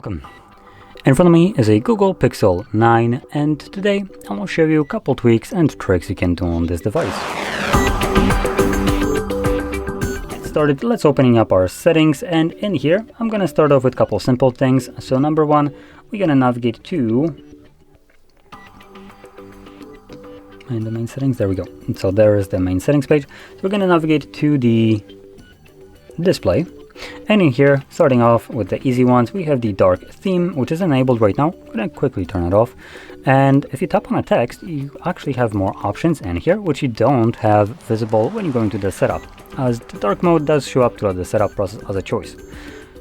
Welcome. In front of me is a Google Pixel 9, and today I will show you a couple tweaks and tricks you can do on this device. Get started, let's opening up our settings, and in here I'm gonna start off with a couple simple things. So number one, we're gonna navigate to the main settings. There we go. So there is the main settings page. So we're gonna navigate to the display. And in here, starting off with the easy ones, we have the dark theme, which is enabled right now. I'm gonna quickly turn it off. And if you tap on a text, you actually have more options in here, which you don't have visible when you go into the setup, as the dark mode does show up throughout the setup process as a choice.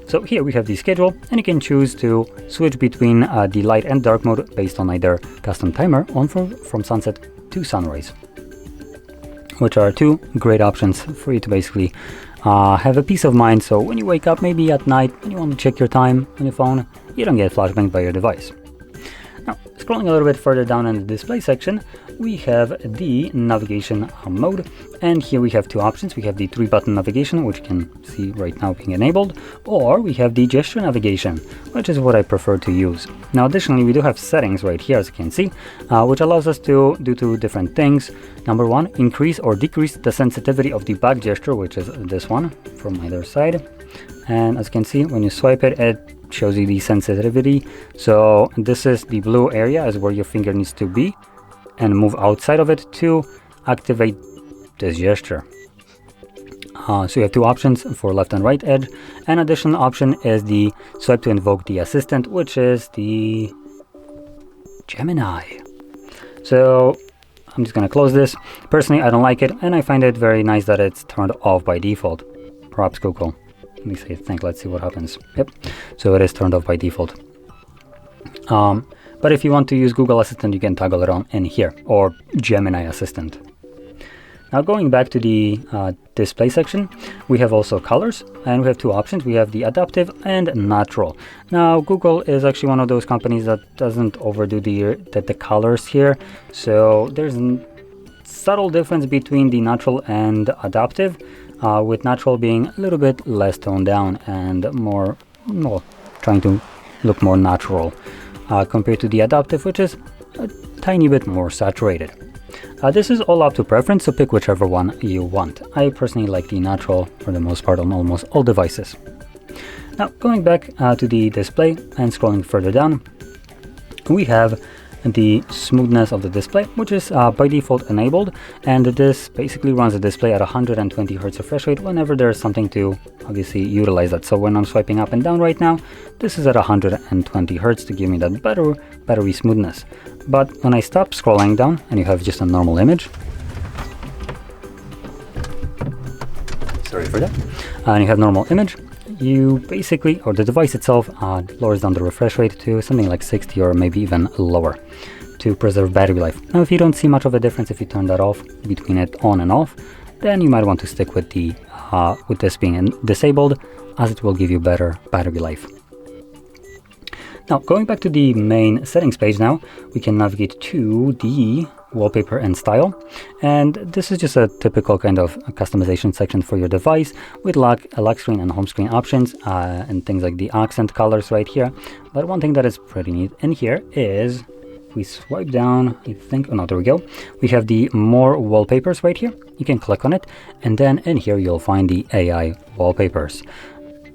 So here we have the schedule, and you can choose to switch between the light and dark mode based on either custom timer on from sunset to sunrise, which are two great options for you to basically have a peace of mind. So when you wake up, maybe at night, and you want to check your time on your phone, you don't get flashbanged by your device. Now, scrolling a little bit further down in the display section, we have the navigation mode, and here we have two options. We have the 3-button navigation, which you can see right now being enabled, or we have the gesture navigation, which is what I prefer to use. Now, additionally, we do have settings right here, as you can see, which allows us to do two different things. Number one, increase or decrease the sensitivity of the back gesture, which is this one from either side. And as you can see, when you swipe it, it shows you the sensitivity. So this is the blue area is where your finger needs to be, and move outside of it to activate this gesture. So you have two options for left and right edge. An additional option is the swipe to invoke the assistant, which is the Gemini. So I'm just gonna close this. Personally, I don't like it, and I find it very nice that it's turned off by default. Perhaps Google. Let me say think, let's see what happens. Yep, so it is turned off by default. But if you want to use Google Assistant, you can toggle it on in here, or Gemini Assistant. Now going back to the display section, we have also colors, and we have two options. We have the adaptive and natural. Now Google is actually one of those companies that doesn't overdo the colors here, so there's a subtle difference between the natural and adaptive, with natural being a little bit less toned down and more, well, trying to look more natural, compared to the adaptive, which is a tiny bit more saturated. This is all up to preference, so pick whichever one you want. I personally like the natural for the most part on almost all devices. Now going back to the display and scrolling further down, we have the smoothness of the display, which is by default enabled, and this basically runs the display at 120 Hz refresh rate whenever there's something to obviously utilize that. So when I'm swiping up and down right now, this is at 120 Hz to give me that battery smoothness. But when I stop scrolling down and you have just a normal image, sorry for that, and you have normal image, you basically, or the device itself, lowers down the refresh rate to something like 60 or maybe even lower to preserve battery life. Now, if you don't see much of a difference if you turn that off between it on and off, then you might want to stick with the with this being disabled, as it will give you better battery life. Now, going back to the main settings page now, we can navigate to the wallpaper and style, and this is just a typical kind of customization section for your device with lock screen and home screen options, and things like the accent colors right here. But one thing that is pretty neat in here is we swipe down, I think, oh no, there we go. We have the more wallpapers right here. You can click on it, and then in here you'll find the AI wallpapers.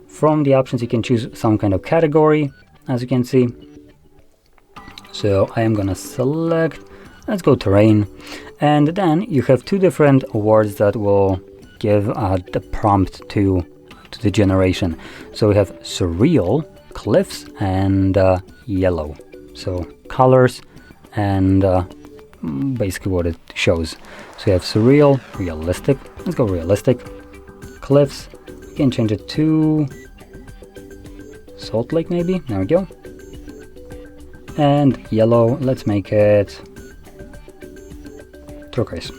From the options, you can choose some kind of category, as you can see. So I am gonna select, let's go terrain, and then you have two different words that will give the prompt to the generation. So we have surreal, cliffs, and yellow. So colors and basically what it shows. So you have surreal, realistic, let's go realistic, cliffs, we can change it to Salt Lake maybe, there we go, and yellow, let's make it turquoise,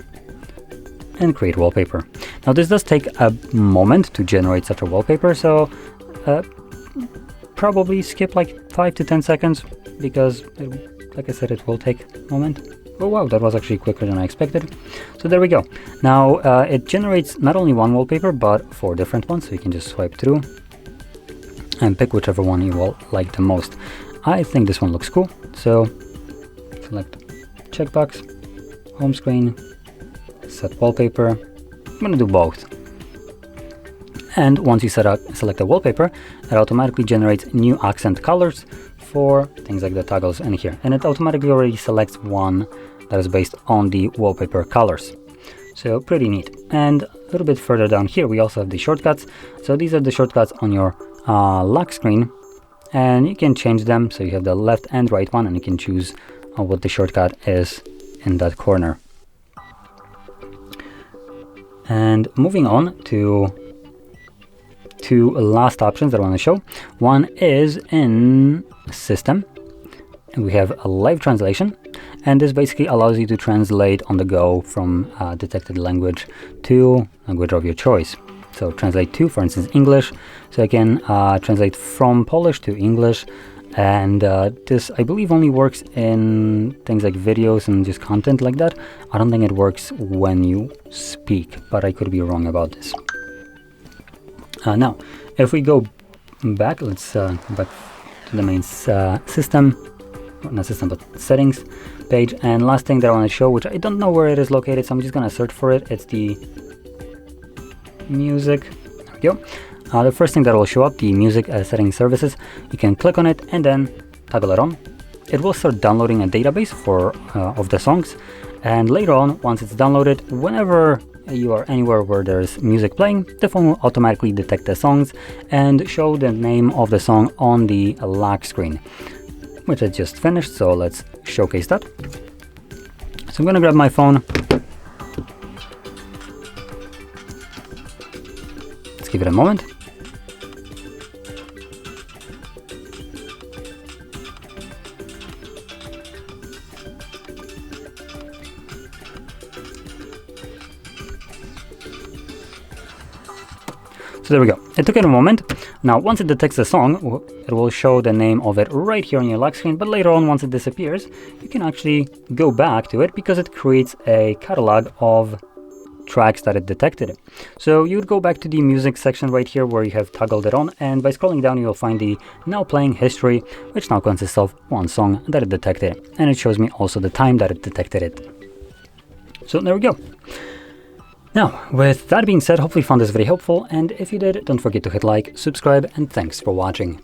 and create wallpaper. Now this does take a moment to generate such a wallpaper, so probably skip like 5 to 10 seconds because like I said, it will take a moment. Oh wow, that was actually quicker than I expected. So there we go. Now it generates not only one wallpaper but 4 different ones, so you can just swipe through and pick whichever one you will like the most. I think this one looks cool, so select checkbox, home screen, set wallpaper. I'm gonna do both. And once you select a wallpaper, it automatically generates new accent colors for things like the toggles in here. And it automatically already selects one that is based on the wallpaper colors. So pretty neat. And a little bit further down here, we also have the shortcuts. So these are the shortcuts on your lock screen, and you can change them. So you have the left and right one, and you can choose what the shortcut is in that corner. And moving on to two last options that I want to show. One is in system, and we have a live translation, and this basically allows you to translate on the go from detected language to language of your choice. So translate to, for instance, English. So I can translate from Polish to English, and this I believe only works in things like videos and just content like that. I don't think it works when you speak, but I could be wrong about this. Now, if we go back, let's go back to the main system, not system, but settings page. And last thing that I want to show, which I don't know where it is located, so I'm just going to search for it. It's the music. There we go. The first thing that will show up, the music setting services. You can click on it and then toggle it on. It will start downloading a database of the songs. And later on, once it's downloaded, whenever you are anywhere where there's music playing, the phone will automatically detect the songs and show the name of the song on the lock screen, which I just finished. So let's showcase that. So I'm gonna grab my phone. Let's give it a moment. So there we go. It took it a moment. Now, once it detects the song, it will show the name of it right here on your lock screen. But later on, once it disappears, you can actually go back to it because it creates a catalog of tracks that it detected. So you would go back to the music section right here where you have toggled it on. And by scrolling down, you'll find the now playing history, which now consists of one song that it detected. And it shows me also the time that it detected it. So there we go. Now, with that being said, hopefully you found this very helpful, and if you did, don't forget to hit like, subscribe, and thanks for watching.